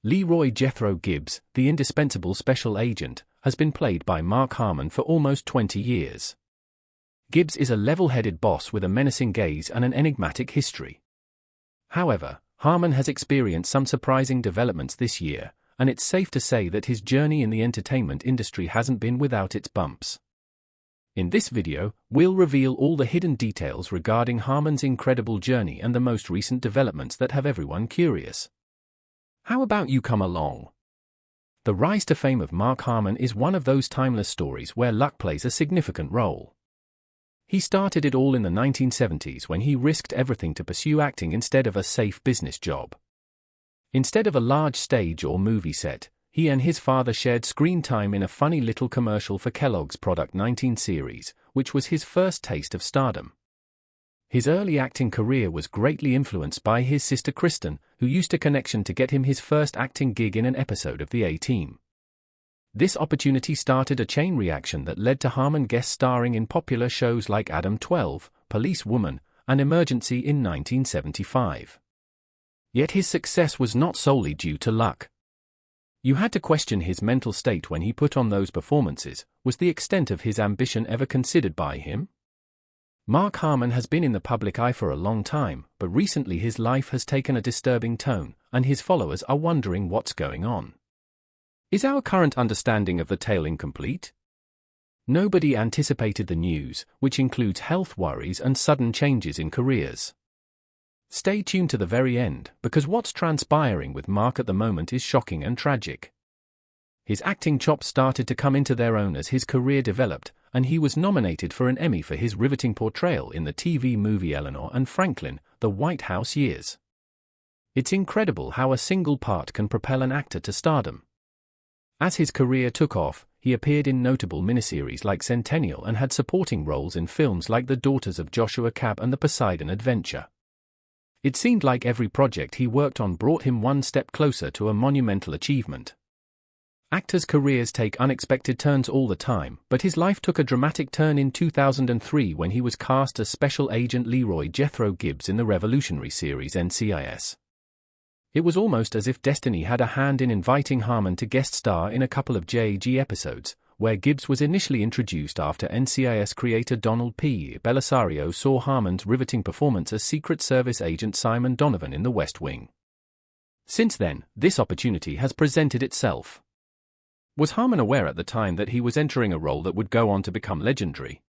Leroy Jethro Gibbs, the indispensable special agent, has been played by Mark Harmon for almost 20 years. Gibbs is a level-headed boss with a menacing gaze and an enigmatic history. However, Harmon has experienced some surprising developments this year, and it's safe to say that his journey in the entertainment industry hasn't been without its bumps. In this video, we'll reveal all the hidden details regarding Harmon's incredible journey and the most recent developments that have everyone curious. How about you come along? The rise to fame of Mark Harmon is one of those timeless stories where luck plays a significant role. He started it all in the 1970s when he risked everything to pursue acting instead of a safe business job. Instead of a large stage or movie set, he and his father shared screen time in a funny little commercial for Kellogg's Product 19 series, which was his first taste of stardom. His early acting career was greatly influenced by his sister Kristen, who used a connection to get him his first acting gig in an episode of The A-Team. This opportunity started a chain reaction that led to Harmon guest starring in popular shows like Adam 12, Police Woman, and Emergency in 1975. Yet his success was not solely due to luck. You had to question his mental state when he put on those performances. Was the extent of his ambition ever considered by him? Mark Harmon has been in the public eye for a long time, but recently his life has taken a disturbing tone, and his followers are wondering what's going on. Is our current understanding of the tale incomplete? Nobody anticipated the news, which includes health worries and sudden changes in careers. Stay tuned to the very end, because what's transpiring with Mark at the moment is shocking and tragic. His acting chops started to come into their own as his career developed, and he was nominated for an Emmy for his riveting portrayal in the TV movie Eleanor and Franklin, The White House Years. It's incredible how a single part can propel an actor to stardom. As his career took off, he appeared in notable miniseries like Centennial and had supporting roles in films like The Daughters of Joshua Cab and The Poseidon Adventure. It seemed like every project he worked on brought him one step closer to a monumental achievement. Actors' careers take unexpected turns all the time, but his life took a dramatic turn in 2003 when he was cast as Special Agent Leroy Jethro Gibbs in the revolutionary series NCIS. It was almost as if destiny had a hand in inviting Harmon to guest star in a couple of JG episodes, where Gibbs was initially introduced after NCIS creator Donald P. Bellisario saw Harmon's riveting performance as Secret Service agent Simon Donovan in The West Wing. Since then, this opportunity has presented itself. Was Harmon aware at the time that he was entering a role that would go on to become legendary?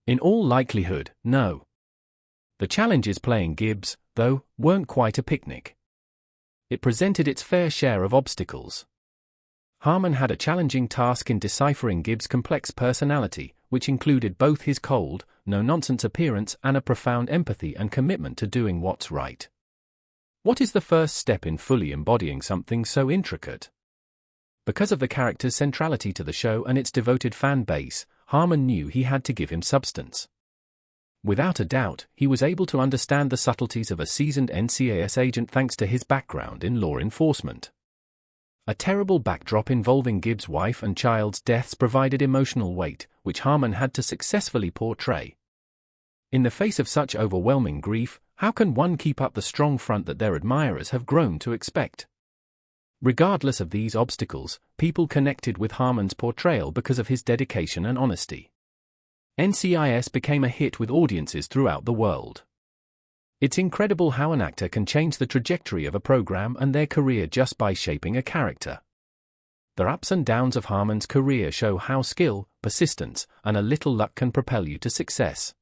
In all likelihood, no. The challenges playing Gibbs, though, weren't quite a picnic. It presented its fair share of obstacles. Harmon had a challenging task in deciphering Gibbs' complex personality, which included both his cold, no-nonsense appearance and a profound empathy and commitment to doing what's right. What is the first step in fully embodying something so intricate? Because of the character's centrality to the show and its devoted fan base, Harmon knew he had to give him substance. Without a doubt, he was able to understand the subtleties of a seasoned NCIS agent thanks to his background in law enforcement. A terrible backdrop involving Gibbs' wife and child's deaths provided emotional weight, which Harmon had to successfully portray. In the face of such overwhelming grief, how can one keep up the strong front that their admirers have grown to expect? Regardless of these obstacles, people connected with Harmon's portrayal because of his dedication and honesty. NCIS became a hit with audiences throughout the world. It's incredible how an actor can change the trajectory of a program and their career just by shaping a character. The ups and downs of Harmon's career show how skill, persistence, and a little luck can propel you to success.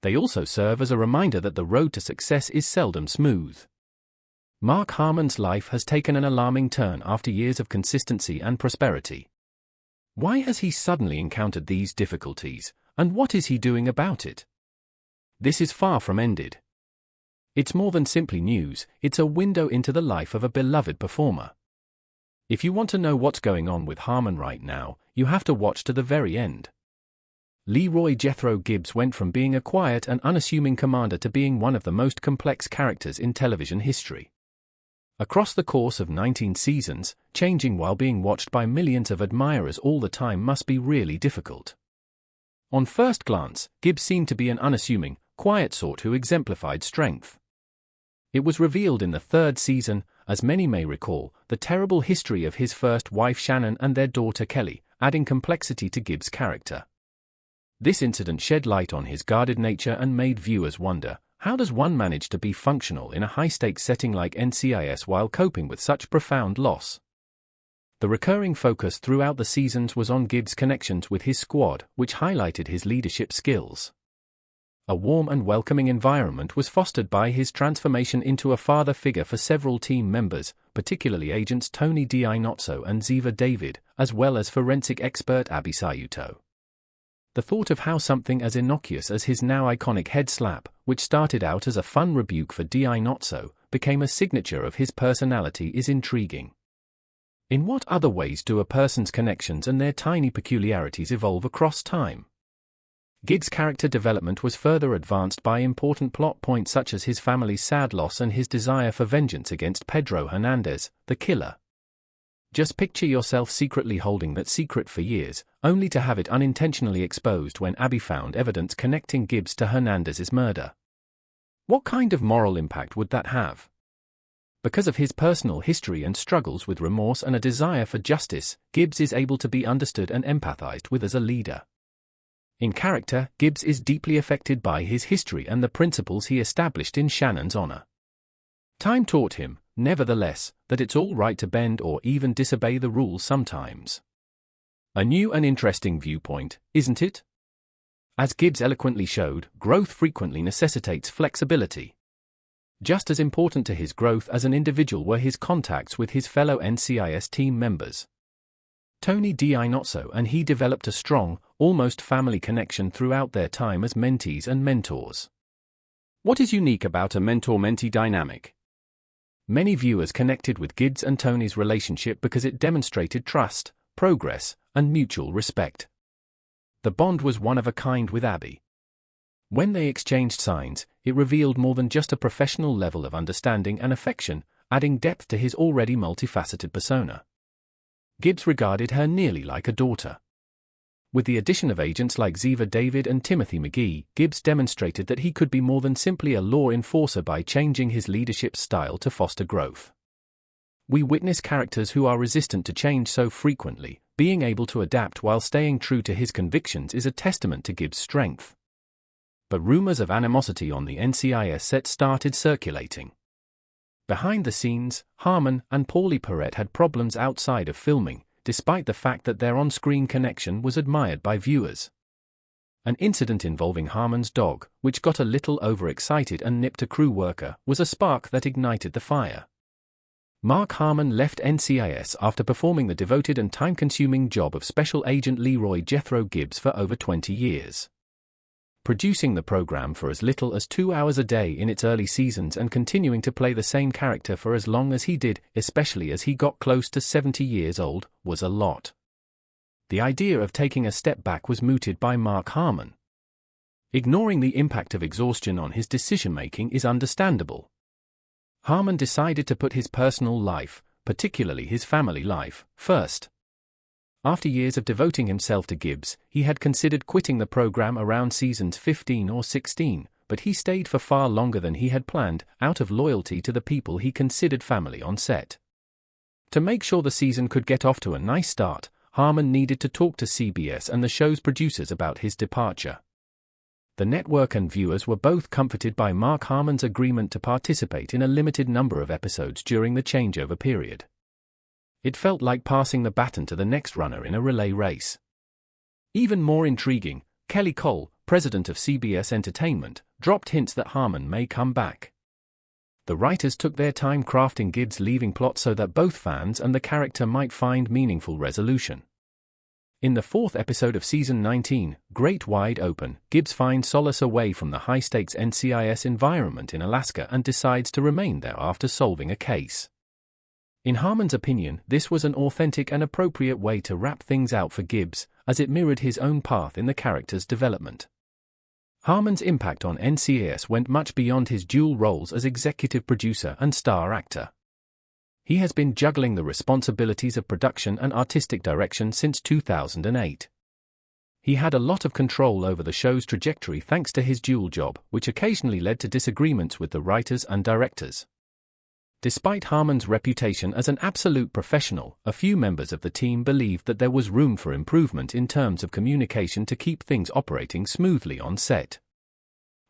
They also serve as a reminder that the road to success is seldom smooth. Mark Harmon's life has taken an alarming turn after years of consistency and prosperity. Why has he suddenly encountered these difficulties, and what is he doing about it? This is far from ended. It's more than simply news, it's a window into the life of a beloved performer. If you want to know what's going on with Harmon right now, you have to watch to the very end. Leroy Jethro Gibbs went from being a quiet and unassuming commander to being one of the most complex characters in television history. Across the course of 19 seasons, changing while being watched by millions of admirers all the time must be really difficult. On first glance, Gibbs seemed to be an unassuming, quiet sort who exemplified strength. It was revealed in the third season, as many may recall, the terrible history of his first wife Shannon and their daughter Kelly, adding complexity to Gibbs' character. This incident shed light on his guarded nature and made viewers wonder, how does one manage to be functional in a high-stakes setting like NCIS while coping with such profound loss? The recurring focus throughout the seasons was on Gibbs' connections with his squad, which highlighted his leadership skills. A warm and welcoming environment was fostered by his transformation into a father figure for several team members, particularly agents Tony DiNozzo and Ziva David, as well as forensic expert Abby Sayuto. The thought of how something as innocuous as his now iconic head slap, which started out as a fun rebuke for DiNozzo, became a signature of his personality is intriguing. In what other ways do a person's connections and their tiny peculiarities evolve across time? Gibbs' character development was further advanced by important plot points such as his family's sad loss and his desire for vengeance against Pedro Hernandez, the killer. Just picture yourself secretly holding that secret for years, only to have it unintentionally exposed when Abby found evidence connecting Gibbs to Hernandez's murder. What kind of moral impact would that have? Because of his personal history and struggles with remorse and a desire for justice, Gibbs is able to be understood and empathized with as a leader. In character, Gibbs is deeply affected by his history and the principles he established in Shannon's honor. Time taught him, nevertheless, that it's all right to bend or even disobey the rules sometimes. A new and interesting viewpoint, isn't it? As Gibbs eloquently showed, growth frequently necessitates flexibility. Just as important to his growth as an individual were his contacts with his fellow NCIS team members. Tony DiNozzo and he developed a strong, almost family connection throughout their time as mentees and mentors. What is unique about a mentor-mentee dynamic? Many viewers connected with Gibbs and Tony's relationship because it demonstrated trust, progress, and mutual respect. The bond was one of a kind with Abby. When they exchanged signs, it revealed more than just a professional level of understanding and affection, adding depth to his already multifaceted persona. Gibbs regarded her nearly like a daughter. With the addition of agents like Ziva David and Timothy McGee, Gibbs demonstrated that he could be more than simply a law enforcer by changing his leadership style to foster growth. We witness characters who are resistant to change so frequently. Being able to adapt while staying true to his convictions is a testament to Gibbs' strength. But rumors of animosity on the NCIS set started circulating. Behind the scenes, Harmon and Paulie Perrette had problems outside of filming, despite the fact that their on-screen connection was admired by viewers. An incident involving Harmon's dog, which got a little overexcited and nipped a crew worker, was a spark that ignited the fire. Mark Harmon left NCIS after performing the devoted and time-consuming job of Special Agent Leroy Jethro Gibbs for over 20 years. Producing the program for as little as 2 hours a day in its early seasons and continuing to play the same character for as long as he did, especially as he got close to 70 years old, was a lot. The idea of taking a step back was mooted by Mark Harmon. Ignoring the impact of exhaustion on his decision-making is understandable. Harmon decided to put his personal life, particularly his family life, first. After years of devoting himself to Gibbs, he had considered quitting the program around seasons 15 or 16, but he stayed for far longer than he had planned, out of loyalty to the people he considered family on set. To make sure the season could get off to a nice start, Harmon needed to talk to CBS and the show's producers about his departure. The network and viewers were both comforted by Mark Harmon's agreement to participate in a limited number of episodes during the changeover period. It felt like passing the baton to the next runner in a relay race. Even more intriguing, Kelly Cole, president of CBS Entertainment, dropped hints that Harmon may come back. The writers took their time crafting Gibbs' leaving plot so that both fans and the character might find meaningful resolution. In the fourth episode of season 19, Great Wide Open, Gibbs finds solace away from the high-stakes NCIS environment in Alaska and decides to remain there after solving a case. In Harmon's opinion, this was an authentic and appropriate way to wrap things out for Gibbs, as it mirrored his own path in the character's development. Harmon's impact on NCIS went much beyond his dual roles as executive producer and star actor. He has been juggling the responsibilities of production and artistic direction since 2008. He had a lot of control over the show's trajectory thanks to his dual job, which occasionally led to disagreements with the writers and directors. Despite Harmon's reputation as an absolute professional, a few members of the team believed that there was room for improvement in terms of communication to keep things operating smoothly on set.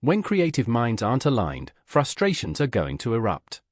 When creative minds aren't aligned, frustrations are going to erupt.